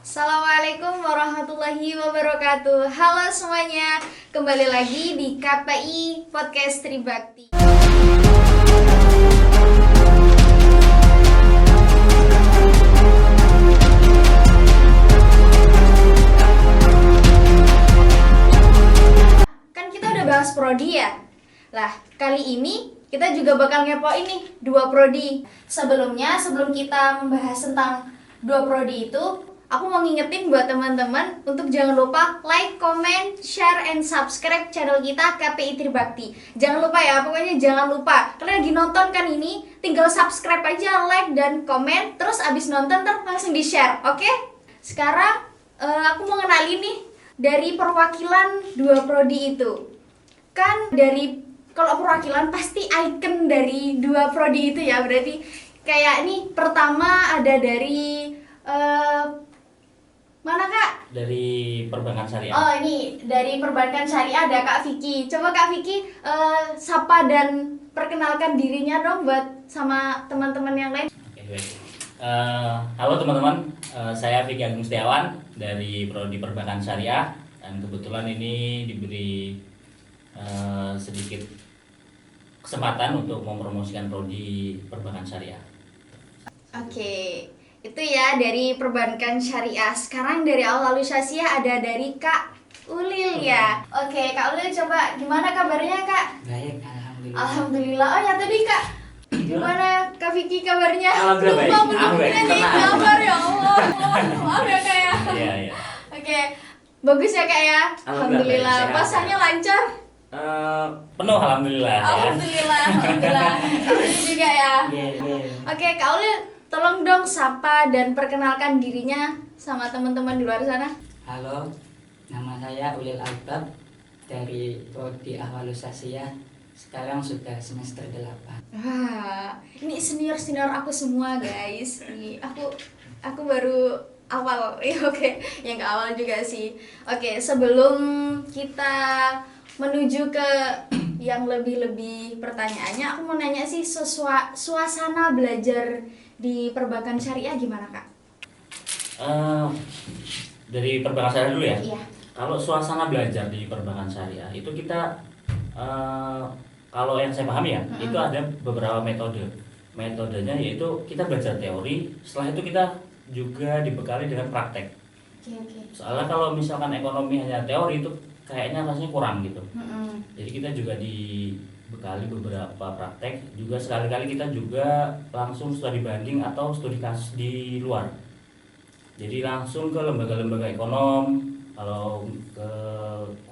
Assalamualaikum warahmatullahi wabarakatuh. Halo semuanya, kembali lagi di KPI Podcast Tribakti. Kan kita udah bahas prodi ya. Lah, kali ini kita juga bakal ngepoin nih dua prodi. Sebelum kita membahas tentang dua prodi itu, aku mau ngingetin buat teman-teman untuk jangan lupa like, comment, share, and subscribe channel kita KPI Tribakti. Jangan lupa ya, pokoknya jangan lupa. Kalian lagi nonton kan ini, tinggal subscribe aja, like, dan komen. Terus abis nonton langsung di-share, oke? Sekarang aku mau kenalin nih dari perwakilan dua prodi itu. Kan kalau perwakilan pasti icon dari dua prodi itu ya. Berarti kayak nih pertama ada dari mana Kak? Dari perbankan syariah. Oh, ini dari perbankan syariah ada Kak Vicky. Coba Kak Vicky sapa dan perkenalkan dirinya dong buat sama teman-teman yang lain. Oke, baik. Halo teman-teman, saya Vicky Agung Setiawan dari Prodi Perbankan Syariah, dan kebetulan ini diberi sedikit kesempatan untuk mempromosikan Prodi Perbankan Syariah. Oke, itu ya dari perbankan syariah. Sekarang dari Al-Walusyasiyah ada dari Kak Ulil ya. Oke, Kak Ulil coba gimana kabarnya Kak? Baik, alhamdulillah. Alhamdulillah. Oh ya tadi Kak, gimana Kak Vicky kabarnya? Alhamdulillah baik. Lupa menunjukkan nih kabar ya Allah. Maaf ya Kak ya. Iya, iya. Oke, bagus ya Kak ya. Alhamdulillah, baik, sehat. Puasanya lancar? Penuh alhamdulillah. Alhamdulillah, alhamdulillah. Alhamdulillah juga ya. Iya. Oke, Kak Ulil, tolong dong sapa dan perkenalkan dirinya sama teman-teman di luar sana. Halo, nama saya Ulil Albab dari Prodi Al-Walusyasiyah. Sekarang sudah semester 8. Wah, ini senior aku semua guys. Ini aku baru awal. Oke, yang ke awal juga sih. Oke, sebelum kita menuju ke yang lebih pertanyaannya, aku mau nanya sih suasana belajar di perbankan syariah gimana Kak? Dari perbankan syariah dulu ya. Iya. Kalau suasana belajar di perbankan syariah itu kita kalau yang saya pahami ya, itu ada beberapa metode. Metodenya yaitu kita belajar teori, setelah itu kita juga dibekali dengan praktek. Oke. Soalnya kalau misalkan ekonomi hanya teori itu kayaknya rasanya kurang gitu. Mm-mm. Jadi kita juga dibekali beberapa praktek, juga sekali-kali kita juga langsung studi banding atau studi kasus di luar. Jadi langsung ke lembaga-lembaga ekonom, kalau ke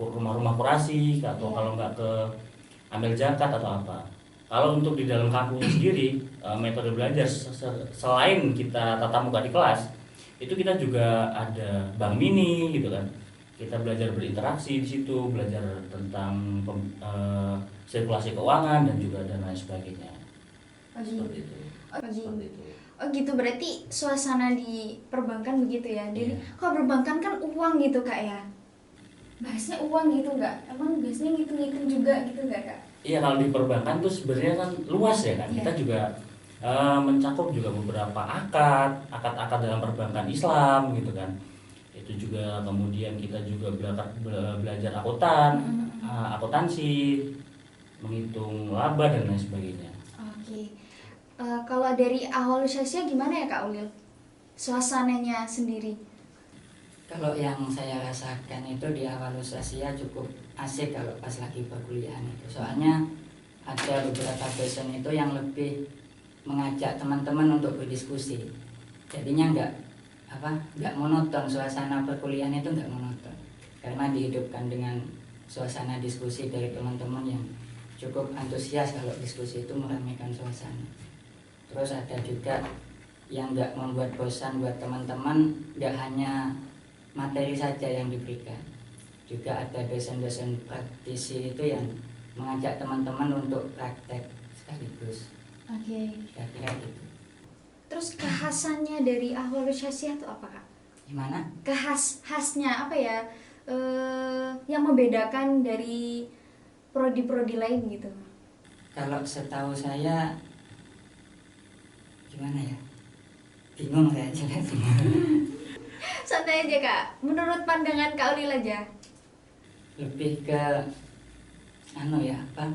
rumah-rumah kurasi, atau kalau nggak ke ambil zakat atau apa. Kalau untuk di dalam kampus sendiri, metode belajar selain kita tatap muka di kelas, itu kita juga ada bank mini gitu kan. Kita belajar berinteraksi di situ, belajar tentang sirkulasi keuangan dan juga dan lain sebagainya. Seperti itu. Seperti itu. Oh gitu, berarti suasana di perbankan begitu ya. Jadi Iya. kalau perbankan kan uang gitu Kak ya. Bahasnya uang gitu nggak? Emang biasanya ngitung-ngitung juga gitu nggak Kak? Iya, kalau di perbankan tuh sebenarnya kan luas ya kan. Iya. Kita juga mencakup juga beberapa akad dalam perbankan Islam gitu kan. Itu juga kemudian kita juga belajar akuntansi, menghitung laba dan lain sebagainya. Oke. Kalau dari Al-Walusyasiyah gimana ya Kak Ulil? Suasananya sendiri. Kalau yang saya rasakan itu di Al-Walusyasiyah cukup asik kalau pas lagi perkuliahan itu. Soalnya ada beberapa dosen itu yang lebih mengajak teman-teman untuk berdiskusi. Jadinya nggak monoton, suasana perkuliahan itu nggak monoton. Karena dihidupkan dengan suasana diskusi dari teman-teman yang cukup antusias kalau diskusi itu meramaikan suasana. Terus ada juga yang nggak membuat bosan buat teman-teman, nggak hanya materi saja yang diberikan, juga ada dosen-dosen praktisi itu yang mengajak teman-teman untuk praktek sekaligus. Oke. Kira-kira gitu. Terus kekhasannya dari Al-Walusyasiyah itu apa Kak? Gimana? Khasnya apa ya? Yang membedakan dari prodi-prodi lain gitu. Kalau setahu saya gimana ya? Bingung saya jelasin. Santai aja Kak. Menurut pandangan Kak Ulil aja. Lebih ke apa?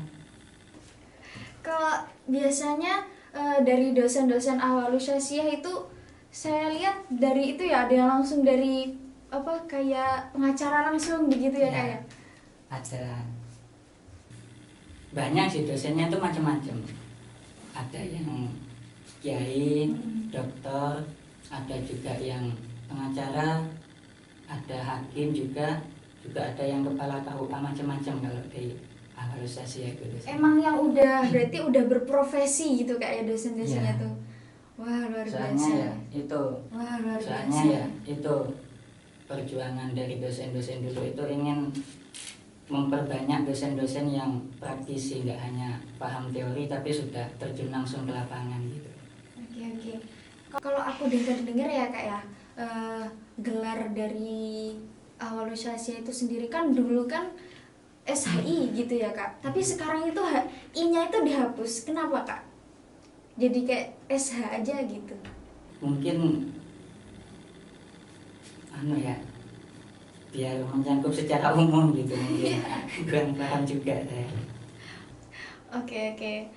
Kalau biasanya dari dosen-dosen awal Syasiah itu saya lihat dari itu ya, ada yang langsung dari apa kayak pengacara langsung begitu ya Kak ya. Ada banyak sih dosennya itu macam-macam. Ada yang kiai, dokter, ada juga yang pengacara, ada hakim juga ada yang kepala KUA, macam-macam kalau di Syasiah itu. Emang yang udah berarti udah berprofesi gitu Kak ya dosen-dosennya tuh. Wah, luar Soalnya biasa. ya itu. Wah, luar Soalnya biasa. ya itu perjuangan dari dosen-dosen dulu itu ingin memperbanyak dosen-dosen yang praktisi, nggak hanya paham teori tapi sudah terjun langsung ke lapangan gitu. Oke. Kalau aku dengar ya Kak ya, gelar dari awal Syasiah itu sendiri kan dulu kan SHI gitu ya Kak. Tapi sekarang itu I-nya itu dihapus. Kenapa Kak? Jadi kayak SH aja gitu. Mungkin biar mencakup secara umum gitu mungkin. Kurang paham juga saya. Oke.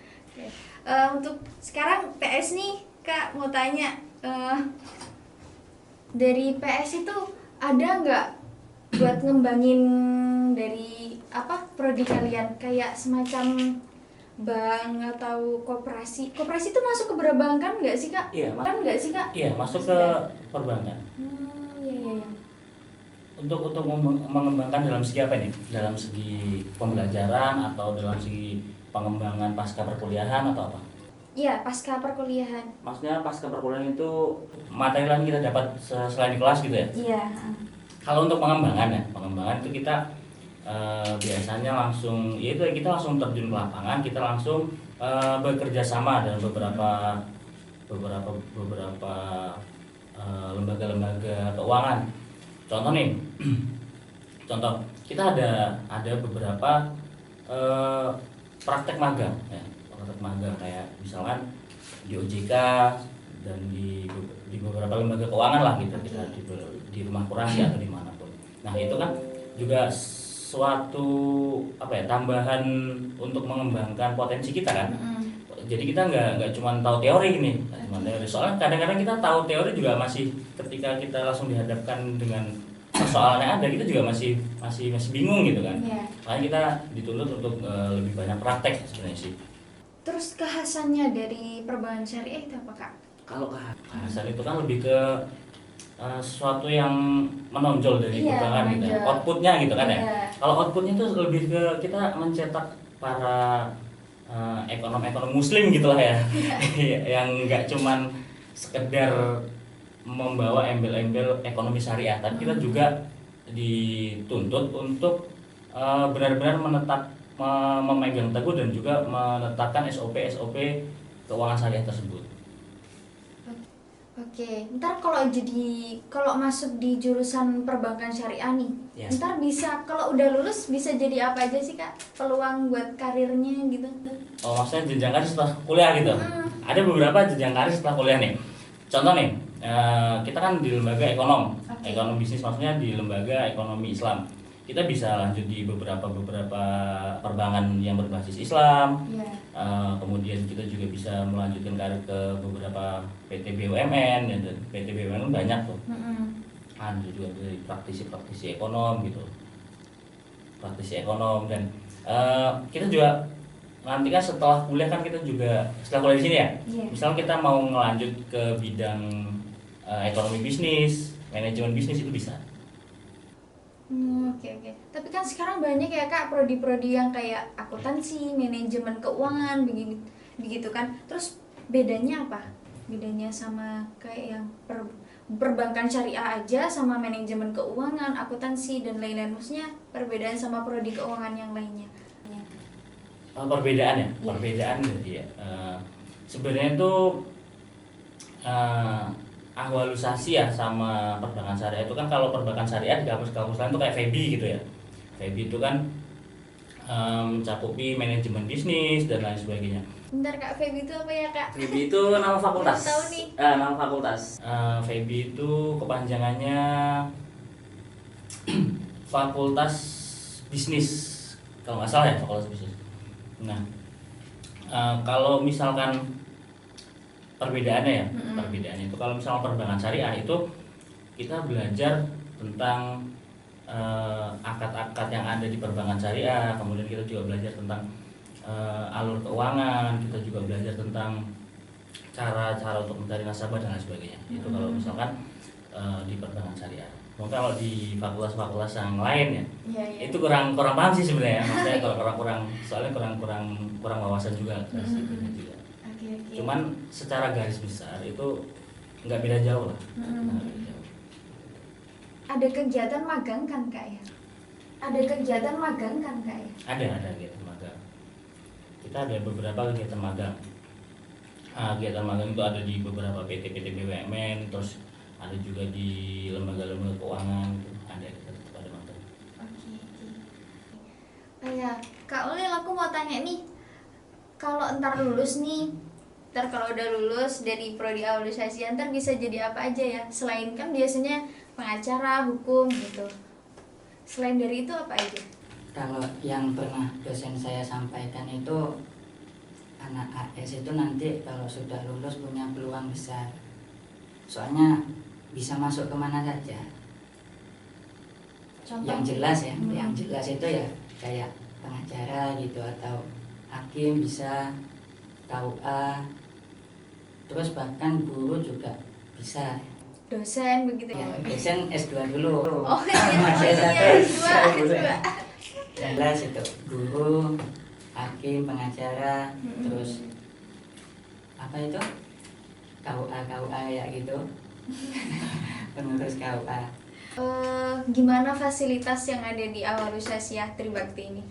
Untuk sekarang PS nih Kak mau tanya, dari PS itu ada nggak buat ngembangin dari prodi kalian kayak semacam bank atau koperasi itu masuk ke perbankan nggak sih Kak? Iya, Kan nggak sih Kak? Iya, masuk ke perbankan. Iya. Untuk mengembangkan dalam segi apa nih? Dalam segi pembelajaran atau dalam segi pengembangan pasca perkuliahan atau apa? Iya, pasca perkuliahan. Maksudnya pasca perkuliahan itu materi lain kita dapat selain di kelas gitu ya? Iya. Kalau untuk pengembangan itu kita biasanya langsung, kita langsung terjun ke lapangan, kita langsung bekerja sama dengan beberapa lembaga-lembaga keuangan. Contoh kita ada beberapa praktek magang ya. Praktek magang kayak misalkan di OJK dan di beberapa lembaga keuangan lah gitu, kita di rumah kurasi atau dimanapun. Nah itu kan juga suatu tambahan untuk mengembangkan potensi kita kan. Jadi kita nggak cuma tahu teori ini, soalnya kadang-kadang kita tahu teori juga masih ketika kita langsung dihadapkan dengan persoalan yang ada kita juga masih bingung gitu kan. Makanya kita dituntut untuk lebih banyak praktek sebenarnya sih. Terus kekhasannya dari perbankan syariah itu apa Kak? Kalau kekhasan itu kan lebih ke sesuatu yang menonjol dari perbankan gitu, outputnya gitu kan ya. Kalau outputnya itu lebih ke kita mencetak para ekonom muslim gitulah ya, yang nggak cuman sekedar membawa embel-embel ekonomi syariah, tapi kita juga dituntut untuk benar-benar memegang teguh dan juga menetapkan SOP keuangan syariah tersebut. Oke, ntar kalau masuk di jurusan perbankan syariah nih, ntar bisa kalau udah lulus bisa jadi apa aja sih Kak? Peluang buat karirnya gitu? Oh, maksudnya jenjang karir setelah kuliah gitu? Ada beberapa jenjang karir setelah kuliah nih. Contoh nih, kita kan di lembaga ekonomi bisnis, maksudnya di lembaga ekonomi Islam. Kita bisa lanjut di beberapa perbankan yang berbasis Islam. Kemudian kita juga bisa melanjutkan karir ke beberapa PT BUMN, dan PT BUMN banyak tuh. Ada juga dari praktisi ekonom gitu, dan kita juga nanti kan setelah kuliah kan kita juga setelah kuliah di sini ya. Misal kita mau ngelanjut ke bidang ekonomi bisnis, manajemen bisnis itu bisa. Oke. Tapi kan sekarang banyak ya Kak prodi-prodi yang kayak akuntansi, manajemen keuangan begitu kan. Terus bedanya apa? Bedanya sama kayak yang perbankan syariah aja sama manajemen keuangan, akuntansi dan lain-lain, maksudnya perbedaan sama prodi keuangan yang lainnya. Perbedaan ya. Sebenarnya itu ahwalusasi ya sama perbankan syariah itu kan, kalau perbankan syariah di kampus-kampus lain itu kayak FEBI gitu ya. FEBI itu kan mencakupi manajemen bisnis dan lain sebagainya. Bentar Kak, Feby itu apa ya Kak? Feby itu nama fakultas. Belum tahu nih. Nama fakultas. Feby itu kepanjangannya Fakultas Bisnis. Kalau nggak salah ya, Fakultas Bisnis. Nah, kalau misalkan perbedaannya ya, perbedaannya itu kalau misalnya perbankan syariah itu kita belajar tentang akad-akad yang ada di perbankan syariah, kemudian kita juga belajar tentang alur keuangan, kita juga belajar tentang cara-cara untuk mencari nasabah dan lain sebagainya. Itu kalau misalkan di perbankan syariah. Mungkin kalau di fakultas-fakultas yang lain ya, itu kurang paham sih sebenarnya. Maksudnya soalnya kurang wawasan juga. Juga. Okay. Cuman secara garis besar itu nggak beda jauh lah. Ada kegiatan magang kan Kak ya? Ada kegiatan magang kan Kak ya? Ada kegiatan magang. Kita ada beberapa kegiatan magang. Kegiatan magang itu ada di beberapa PT BUMN, terus ada juga di lembaga-lembaga keuangan, ada kita tetap ada magang. Oke. Ya, Kak Ulil aku mau tanya nih, kalau ntar lulus nih, kalau udah lulus dari prodi awalisasi, ntar bisa jadi apa aja ya? Selain kan biasanya pengacara, hukum gitu. Selain dari itu apa aja? Kalau yang pernah dosen saya sampaikan itu, anak AS itu nanti kalau sudah lulus punya peluang besar. Soalnya bisa masuk kemana saja. Contoh? Yang jelas ya, yang jelas itu ya kayak pengacara gitu, atau hakim bisa, KUA, terus bahkan guru juga bisa. Dosen begitu ya? Dosen S2 dulu. Oh iya, Masih S2. Yang jelas itu guru, hakim, pengacara, terus apa itu? KUA ya gitu. Pengurus KUA. Gimana fasilitas yang ada di Awalisasiah Tribakti ini?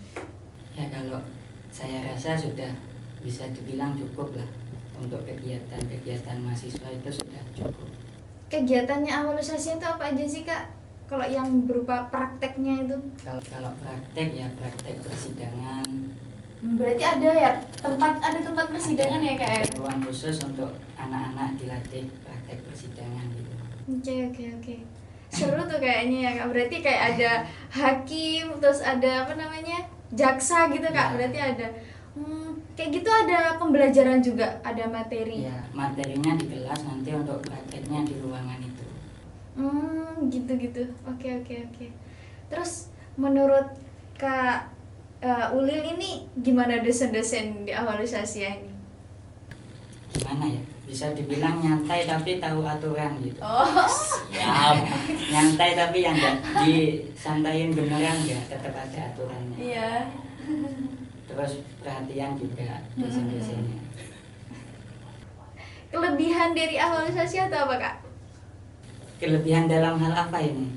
Ya kalau saya rasa sudah bisa dibilang cukup lah untuk kegiatan mahasiswa itu sudah cukup. Kegiatannya Awalisasiah itu apa aja sih Kak? Kalau yang berupa prakteknya itu? Kalau praktek ya praktek persidangan. Berarti ada tempat persidangan ya Kak? Ruang khusus untuk anak-anak dilatih praktek persidangan gitu. Oke. Seru tuh kayaknya ya Kak. Berarti kayak ada hakim, terus ada apa namanya, jaksa gitu Kak. Ya. Berarti ada kayak gitu, ada pembelajaran juga, ada materi. Ya materinya di kelas, nanti untuk prakteknya di ruangan itu. Gitu. Oke. Terus menurut Kak Ulil ini gimana dosen-dosen di Awalisasiah ini? Gimana ya? Bisa dibilang nyantai tapi tahu aturan gitu. Oh. Ya, nyantai tapi yang enggak disantain beneran ya, tetap ada aturannya. Iya. Terus perhatian juga dosen-dosennya. Kelebihan dari Awalisasiah itu apa Kak? Kelebihan dalam hal apa ini?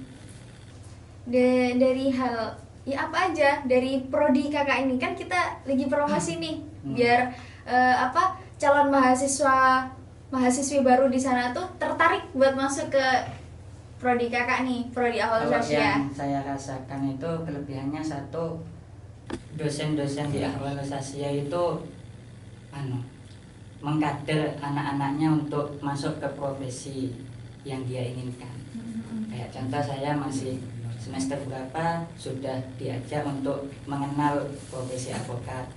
Dari hal ya apa aja, dari prodi kakak ini kan kita lagi promosi nih, biar calon mahasiswi baru di sana tuh tertarik buat masuk ke prodi kakak nih, prodi Awalisasiah. Yang saya rasakan itu kelebihannya satu, dosen-dosen di Awalisasiah itu mengkader anak-anaknya untuk masuk ke profesi yang dia inginkan. Kayak contoh, saya masih semester berapa sudah diajak untuk mengenal profesi advokat.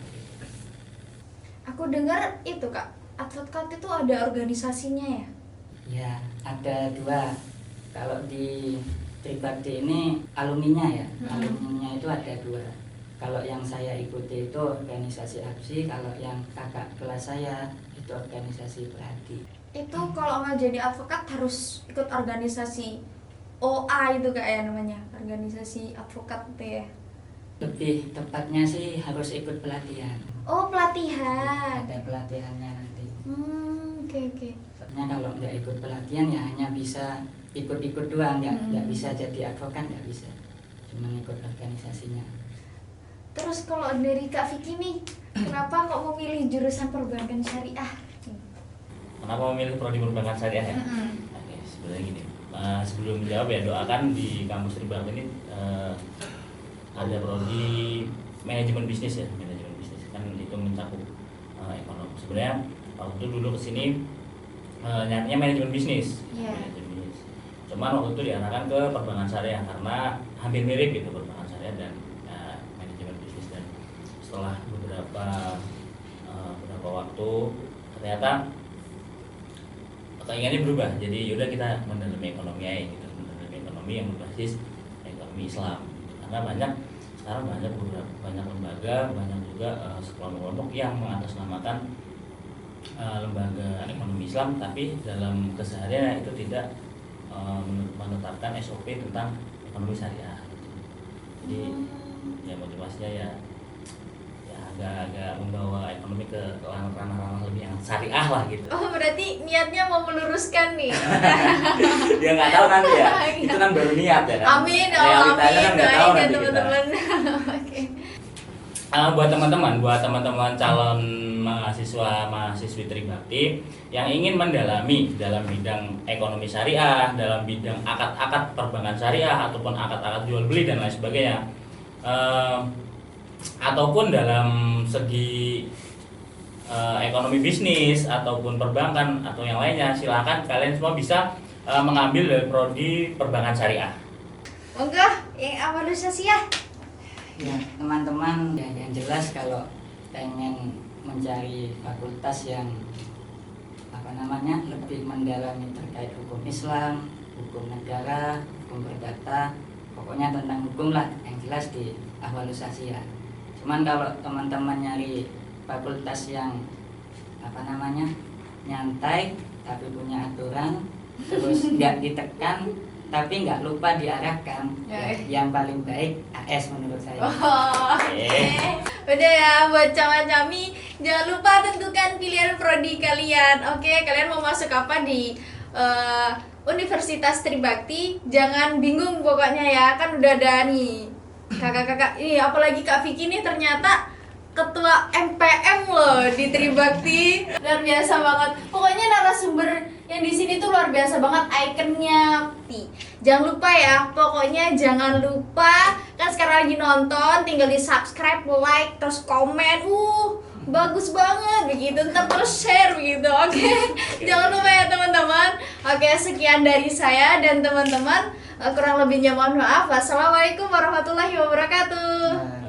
Aku dengar itu Kak, advokat itu ada organisasinya ya? Ya, ada dua. Kalau di Tribakti ini alumninya ya, alumninya itu ada dua. Kalau yang saya ikuti itu organisasi APSI, kalau yang kakak kelas saya itu organisasi Perhati. Itu kalau nggak jadi advokat harus ikut organisasi OA itu Kak ya namanya, organisasi advokat itu ya? Lebih tepatnya sih harus ikut pelatihan. Oh, pelatihan. Ada pelatihannya nanti. Oke. Soalnya kalau nggak ikut pelatihan ya hanya bisa ikut-ikut doang, nggak bisa jadi advokat, nggak bisa. Cuma ikut organisasinya. Terus kalau dari Kak Vicky nih, kenapa kok memilih jurusan perbankan syariah? Kenapa memilih prodi perbankan syariah ya? Oke, sebenarnya gini. Sebelum menjawab ya, doakan di kampus Tribakti ini ada prodi manajemen bisnis ya, manajemen bisnis kan itu mencakup ekonomi. Sebenarnya waktu dulu kesini nyarinya manajemen bisnis. Iya. Manajemen bisnis. Cuman waktu itu diarahkan ke perbankan syariah karena hampir mirip gitu perbankan syariah dan manajemen bisnis. Dan setelah beberapa waktu ternyata keinginannya berubah. Jadi yaudah kita mendalami ekonomi aja gitu, mendalami ekonomi yang berbasis ekonomi Islam. Karena sekarang banyak lembaga, banyak juga kelompok-kelompok yang mengatasnamakan lembaga ekonomi Islam, tapi dalam keseharian itu tidak menetapkan SOP tentang ekonomi syariah. Jadi ya motivasinya ya agak membawa ekonomi ke ranah-ranah lebih yang syariah lah gitu. Oh, berarti niatnya mau meluruskan nih. Dia nggak tahu nanti ya. Itu kan baru niat ya kan. Amin, Realitanya kan nggak tahu doain ya nanti kita. teman-teman. Oke. Buat teman-teman calon mahasiswi Tribakti yang ingin mendalami dalam bidang ekonomi syariah, dalam bidang akad-akad perbankan syariah ataupun akad-akad jual beli dan lain sebagainya, ataupun dalam segi ekonomi bisnis ataupun perbankan atau yang lainnya, silakan kalian semua bisa mengambil dari prodi perbankan syariah. Monggo, yang evaluasi ya. Ya, teman-teman yang jelas kalau pengen mencari fakultas yang lebih mendalami terkait hukum Islam, hukum negara, hukum perdata, pokoknya tentang hukum lah yang jelas di Ahwalusasiah. Cuman kalau teman-teman nyari fakultas yang nyantai tapi punya aturan, terus nggak ditekan tapi nggak lupa diarahkan, yang paling baik AS menurut saya. Oh, oke. Udah ya, buat cami-cami jangan lupa tentukan pilihan prodi kalian. Oke, kalian mau masuk apa di Universitas Tribakti? Jangan bingung pokoknya ya, kan udah ada nih kakak-kakak ini, apalagi Kak Vicky nih ternyata ketua MPM loh di Tribakti. Luar biasa banget. Pokoknya narasumber yang di sini tuh luar biasa banget, ikonnya. Jangan lupa ya, pokoknya jangan lupa kan sekarang lagi nonton, tinggal di subscribe, like, terus komen. Bagus banget begitu, ntar terus share begitu. Oke. Jangan lupa ya teman-teman. Oke, sekian dari saya dan teman-teman. Kurang lebihnya mohon maaf. Wassalamualaikum warahmatullahi wabarakatuh.